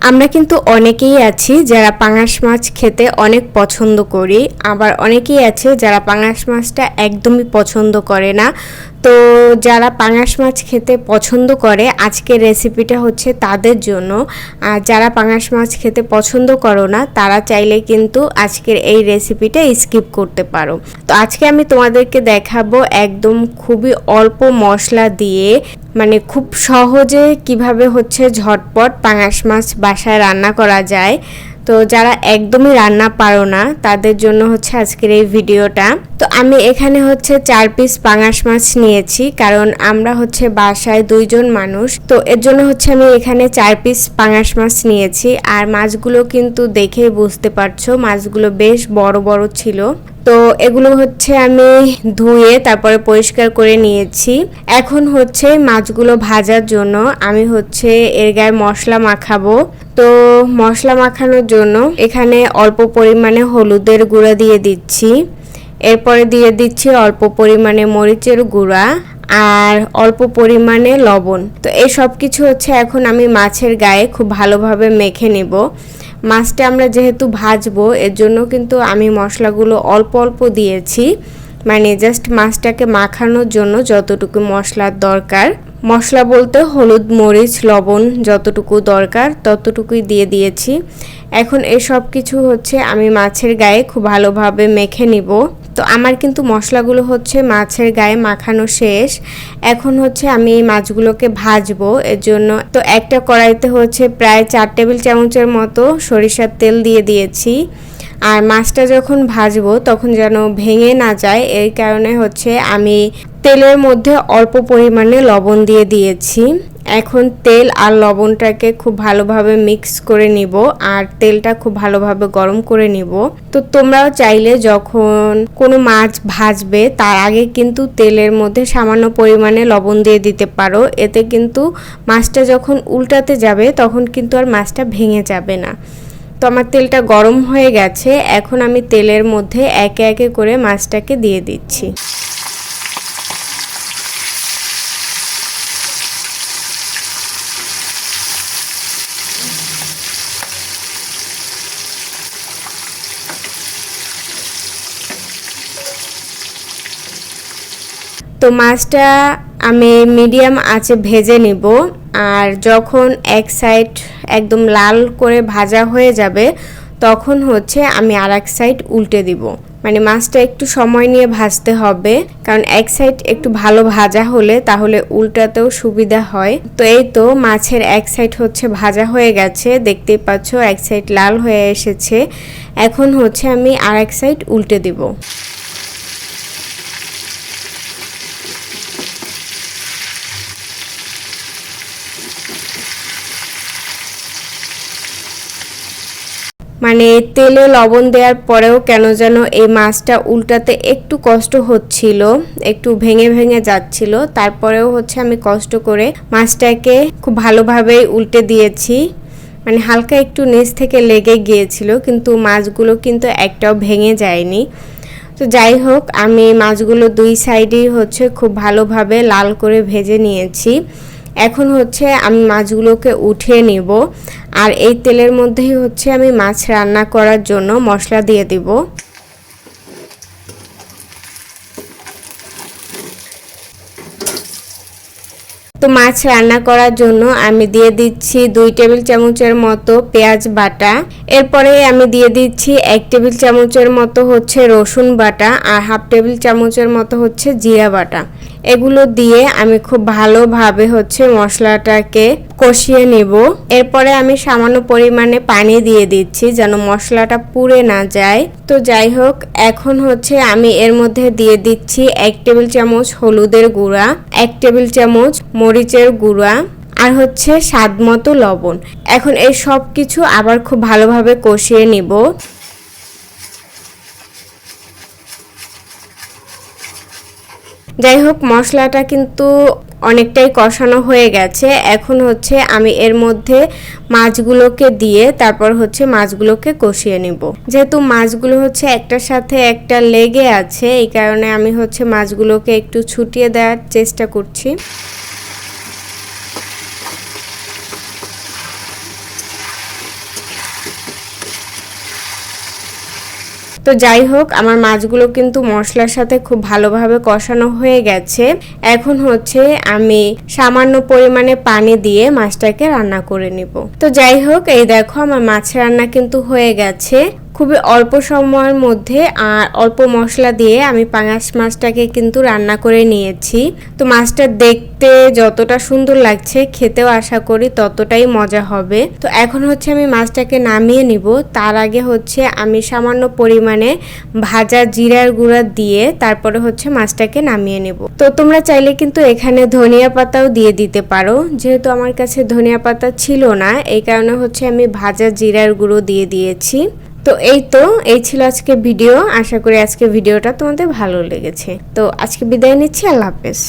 আমরা কিন্তু অনেকেই আছি যারা পাঙাশ মাছ খেতে অনেক পছন্দ করি, আবার অনেকেই আছে যারা পাঙাশ মাছটা একদমই পছন্দ করে না। তো যারা পাঙাশ মাছ খেতে পছন্দ করে আজকের রেসিপিটা হচ্ছে তাদের জন্য। আর যারা পাঙাশ মাছ খেতে পছন্দ করো না তারা চাইলে কিন্তু আজকের এই রেসিপিটা স্কিপ করতে পারো। তো আজকে আমি তোমাদেরকে দেখাবো একদম খুবই অল্প মশলা দিয়ে মানে খুব সহজে কিভাবে হচ্ছে ঝটপট পাঙাশ মাছ বাসায় রান্না করা যায়। তো যারা একদমই রান্না পারো না তাদের জন্য হচ্ছে আজকের এই ভিডিওটা। তো আমি এখানে হচ্ছে 4 পিস পাঙাশ মাছ নিয়েছি, কারণ আমরা হচ্ছে বাসায় 2 জন মানুষ। তো এর জন্য হচ্ছে আমি এখানে 4 পিস পাঙাশ মাছ নিয়েছি। আর মাছগুলো কিন্তু দেখেই বুঝতে পারছো মাছগুলো বেশ বড় বড় ছিল। তো এগুলো হচ্ছে আমি ধুয়ে তারপরে পরিষ্কার করে নিয়েছি। এখন হচ্ছে মাছগুলো ভাজার জন্য আমি হচ্ছে এর গায়ে মশলা মাখাবো। তো মশলা মাখানোর জন্য এখানে অল্প পরিমাণে হলুদের গুঁড়া দিয়ে দিচ্ছি, এরপরে দিয়ে দিচ্ছি অল্প পরিমাণে মরিচের গুঁড়া আর অল্প পরিমাণে লবণ। তো এই সব কিছু হচ্ছে এখন আমি মাছের গায়ে খুব ভালোভাবে মেখে নিব। মাছটা আমরা যেহেতু ভাজবো এর জন্য কিন্তু আমি মশলাগুলো অল্প অল্প দিয়েছি, মানে জাস্ট মাছটাকে মাখানোর জন্য যতটুকু মশলার দরকার। মশলা বলতে হলুদ মরিচ লবণ যতটুকু দরকার ততটুকুই দিয়ে দিয়েছি। এখন এই সব কিছু হচ্ছে আমি মাছের গায়ে খুব ভালোভাবে মেখে নিব। তো আমার কিন্তু মশলাগুলো হচ্ছে মাছের গায়ে মাখানো শেষ। এখন হচ্ছে আমি এই মাছগুলোকে ভাজবো। এর জন্য তো একটা কড়াইতে হচ্ছে প্রায় 4 টেবিল চামচের মতো সরিষার তেল দিয়ে দিয়েছি। আর মাছটা যখন ভাজবো তখন যেন ভেঙে না যায় এই কারণে হচ্ছে আমি তেলের মধ্যে অল্প পরিমাণে লবণ দিয়ে দিয়েছি। এখন তেল আর লবণটাকে খুব ভালোভাবে মিক্স করে নিব আর তেলটা খুব ভালোভাবে গরম করে নিব। তো তোমরাও চাইলে যখন কোনো মাছ ভাজবে তার আগে কিন্তু তেলের মধ্যে সামান্য পরিমাণে লবণ দিয়ে দিতে পারো, এতে কিন্তু মাছটা যখন উল্টাতে যাবে তখন কিন্তু আর মাছটা ভেঙে যাবে না। তো আমার তেলটা গরম হয়ে গেছে, এখন আমি তেলের মধ্যে একে একে করে মাছটাকে দিয়ে দিচ্ছি। তো মাছটা আমি মিডিয়াম আঁচে ভেজে নিব। আর যখন এক সাইড একদম লাল করে ভাজা হয়ে যাবে তখন হচ্ছে আমি আর এক সাইড উল্টে দিব। মানে মাছটা একটু সময় নিয়ে ভাজতে হবে, কারণ এক সাইড একটু ভালো ভাজা হলে তাহলে উল্টাতেও সুবিধা হয়। তো এই তো মাছের এক সাইড হচ্ছে ভাজা হয়ে গেছে, দেখতেই পাচ্ছ এক সাইড লাল হয়ে এসেছে। এখন হচ্ছে আমি আর এক সাইড উল্টে দিব। মানে তেলে লবণ দেওয়ার পরেও কেন যেন এই মাছটা উল্টাতে একটু কষ্ট হচ্ছিল, একটু ভেঙে ভেঙে যাচ্ছিল। তারপরেও হচ্ছে আমি কষ্ট করে মাছটাকে খুব ভালোভাবে উল্টে দিয়েছি। মানে হালকা একটু নিচ থেকে লেগে গিয়েছিল, কিন্তু মাছগুলো কিন্তু একটাও ভেঙে যায়নি। তো যাই হোক, আমি মাছগুলো 2 সাইডেই হচ্ছে খুব ভালোভাবে লাল করে ভেজে নিয়েছি। এখন হচ্ছে আমি মাছগুলোকে উঠিয়ে নিব। আর এই তেলের মধ্যেই হচ্ছে আমি মাছ রান্না করার জন্য মশলা দিয়ে দিব। তো মাছ রান্না করার জন্য আমি দিয়ে দিচ্ছি 2 টেবিল চামচের মতো পেঁয়াজ বাটা। এরপরে আমি দিয়ে দিচ্ছি 1 টেবিল চামচের মতো হচ্ছে রসুন বাটা আর হাফ টেবিল চামচের মতো হচ্ছে জিরা বাটা। এগুলো দিয়ে আমি খুব ভালোভাবে হচ্ছে মশলাটাকে কষিয়ে নেব। এরপরে আমি সামান্য পরিমাণে পানি দিয়ে দিচ্ছি যেন মশলাটা পুড়ে না যায়। তো যাই হোক, এখন হচ্ছে আমি এর মধ্যে দিয়ে দিচ্ছি 1 টেবিল চামচ হলুদের গুঁড়া, 1 টেবিল চামচ মরিচের গুঁড়া আর হচ্ছে স্বাদ মতো লবণ। এখন এই সব কিছু আবার খুব ভালোভাবে কষিয়ে নিব। যাই হোক, মশলাটা কিন্তু অনেকটাই কষানো হয়ে গেছে। এখন হচ্ছে আমি এর মধ্যে মাছগুলোকে দিয়ে তারপর হচ্ছে মাছগুলোকে কষিয়ে নিব। যেহেতু মাছগুলো হচ্ছে একটার সাথে একটা লেগে আছে এই কারণে আমি হচ্ছে মাছগুলোকে একটু ছুটিয়ে দেওয়ার চেষ্টা করছি। তো যাই হোক, আমার মাছগুলো কিন্তু মশলার সাথে খুব ভালোভাবে কষানো হয়ে গেছে। এখন হচ্ছে আমি সামান্য পরিমাণে পানি দিয়ে মাছটাকে রান্না করে নিব। তো যাই হোক, এই দেখো আমার মাছ রান্না কিন্তু হয়ে গেছে খুবই অল্প সময়ের মধ্যে আর অল্প মশলা দিয়ে আমি পাঙাশ মাছটাকে কিন্তু রান্না করে নিয়েছি। তো মাছটা দেখতে যতটা সুন্দর লাগছে, খেতেও আশা করি ততটাই মজা হবে। তো এখন হচ্ছে আমি মাছটাকে নামিয়ে নিব। তার আগে হচ্ছে আমি সামান্য পরিমাণে ভাজা জিরার গুঁড়া দিয়ে তারপরে হচ্ছে মাছটাকে নামিয়ে নিব। তো তোমরা চাইলে কিন্তু এখানে ধনিয়া পাতাও দিয়ে দিতে পারো, যেহেতু আমার কাছে ধনিয়া পাতা ছিল না, এই কারণে হচ্ছে আমি ভাজা জিরার গুঁড়ো দিয়ে দিয়েছি। তো এই ছিল আজকে ভিডিও। আশা করি আজকে ভিডিওটা তোমাদের ভালো লেগেছে। তো আজকে বিদায় নিচ্ছি, আল্লাহ হাফেজ।